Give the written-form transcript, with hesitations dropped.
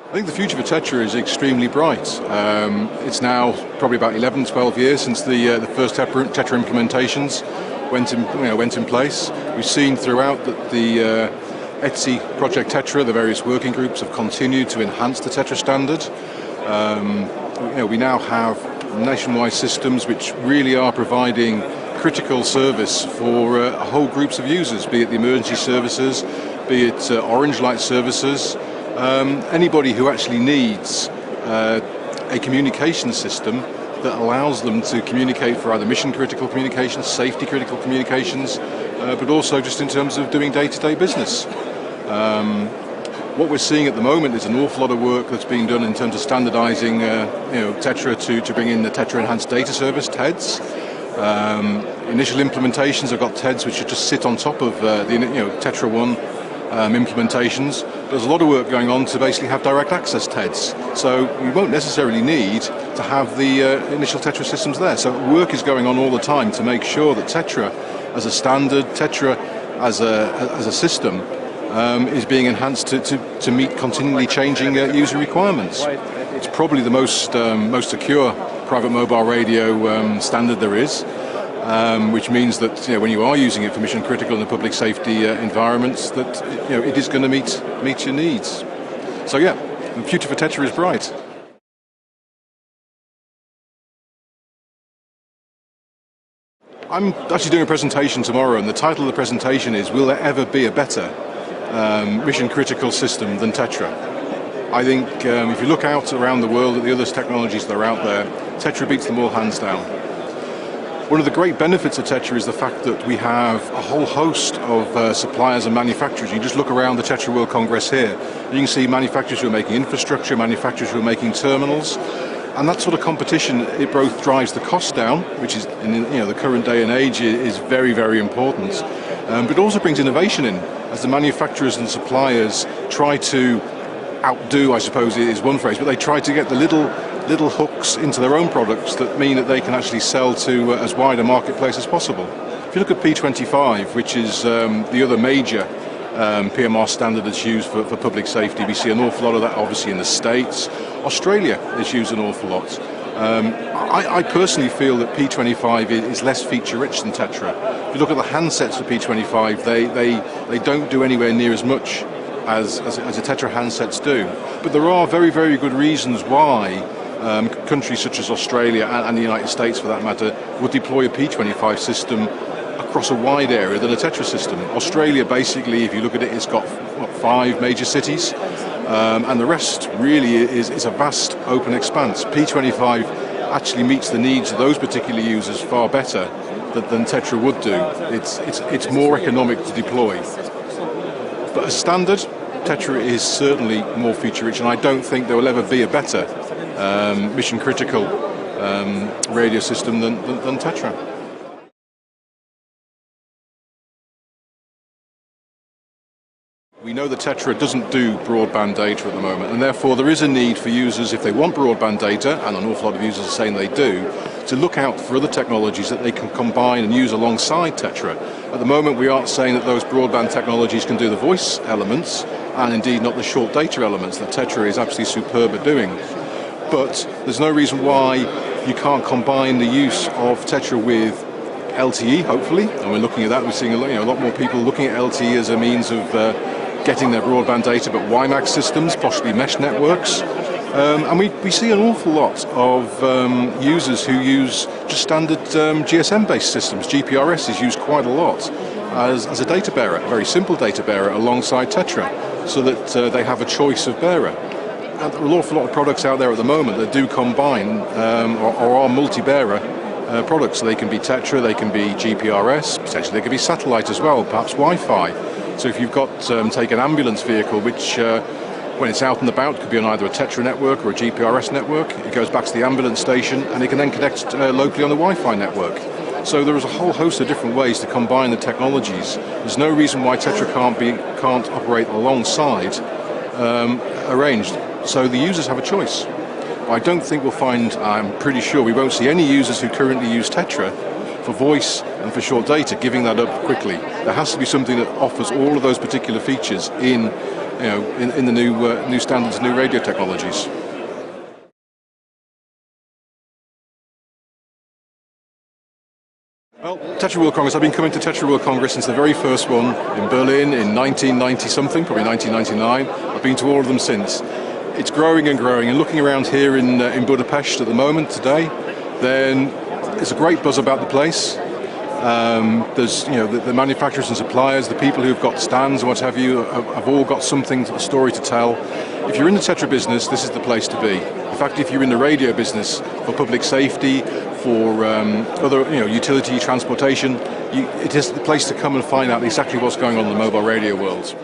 I think the future for TETRA is extremely bright. It's now probably about 11, 12 years since the first TETRA implementations went in place. We've seen throughout that the ETSI Project TETRA, the various working groups, have continued to enhance the TETRA standard. We now have nationwide systems which really are providing critical service for whole groups of users, be it the emergency services, be it orange light services. Anybody who actually needs a communication system that allows them to communicate for either mission critical communications, safety critical communications, but also just in terms of doing day-to-day business. What we're seeing at the moment is an awful lot of work that's being done in terms of standardizing TETRA to bring in the TETRA Enhanced Data Service, TEDS. Initial implementations have got TEDS which should just sit on top of the TETRA 1 implementations. There's a lot of work going on to basically have direct access TEDS. So we won't necessarily need to have the initial TETRA systems there. So work is going on all the time to make sure that TETRA as a standard, TETRA as a system is being enhanced to meet continually changing user requirements. It's probably the most secure private mobile radio standard there is. Which means that when you are using it for mission critical in the public safety environments, that it is going to meet your needs. So yeah, the future for TETRA is bright. I'm actually doing a presentation tomorrow, and the title of the presentation is "Will there ever be a better mission critical system than TETRA?" I think if you look out around the world at the other technologies that are out there, TETRA beats them all hands down. One of the great benefits of TETRA is the fact that we have a whole host of suppliers and manufacturers. You just look around the TETRA World Congress here, and you can see manufacturers who are making infrastructure, manufacturers who are making terminals, and that sort of competition, it both drives the cost down, which is in the current day and age is very, very important, but it also brings innovation in, as the manufacturers and suppliers try to outdo, I suppose is one phrase, but they try to get the little hooks into their own products that mean that they can actually sell to as wide a marketplace as possible. If you look at P25, which is the other major PMR standard that's used for public safety, we see an awful lot of that obviously in the States. Australia is used an awful lot. I personally feel that P25 is less feature-rich than TETRA. If you look at the handsets for P25, they don't do anywhere near as much as the TETRA handsets do. But there are very, very good reasons why countries such as Australia and the United States, for that matter, would deploy a P25 system across a wide area than a TETRA system. Australia, basically, if you look at it, it's got 5 major cities, and the rest really is a vast open expanse. P25 actually meets the needs of those particular users far better than TETRA would do. It's more economic to deploy. But as standard, TETRA is certainly more feature-rich, and I don't think there will ever be a better mission-critical radio system than TETRA. We know that TETRA doesn't do broadband data at the moment, and therefore there is a need for users, if they want broadband data, and an awful lot of users are saying they do, to look out for other technologies that they can combine and use alongside TETRA. At the moment we aren't saying that those broadband technologies can do the voice elements, and indeed not the short data elements that TETRA is absolutely superb at doing. But there's no reason why you can't combine the use of TETRA with LTE, hopefully, and we're looking at that. We're seeing a lot more people looking at LTE as a means of getting their broadband data, but WiMAX systems, possibly mesh networks. And we see an awful lot of users who use just standard GSM-based systems. GPRS is used quite a lot as a data bearer, a very simple data bearer alongside TETRA, so that they have a choice of bearer. And there are an awful lot of products out there at the moment that do combine or are multi-bearer products. So they can be TETRA, they can be GPRS, potentially they can be satellite as well, perhaps Wi-Fi. So if you've got, take an ambulance vehicle, which when it's out and about could be on either a TETRA network or a GPRS network, it goes back to the ambulance station and it can then connect locally on the Wi-Fi network. So there is a whole host of different ways to combine the technologies. There's no reason why TETRA can't operate alongside arranged. So the users have a choice. I don't think we'll find, I'm pretty sure we won't see any users who currently use TETRA for voice and for short data giving that up quickly. There has to be something that offers all of those particular features in in the new standards, new radio technologies. Well, TETRA World Congress, I've been coming to TETRA World Congress since the very first one in Berlin in 1990 something, probably 1999. I've been to all of them since. It's growing and growing, and looking around here in Budapest at the moment today, then there's a great buzz about the place. There's the manufacturers and suppliers, the people who've got stands and what have you, have all got something, a story to tell. If you're in the TETRA business, this is the place to be. In fact, if you're in the radio business for public safety, for other utility transportation, it is the place to come and find out exactly what's going on in the mobile radio world.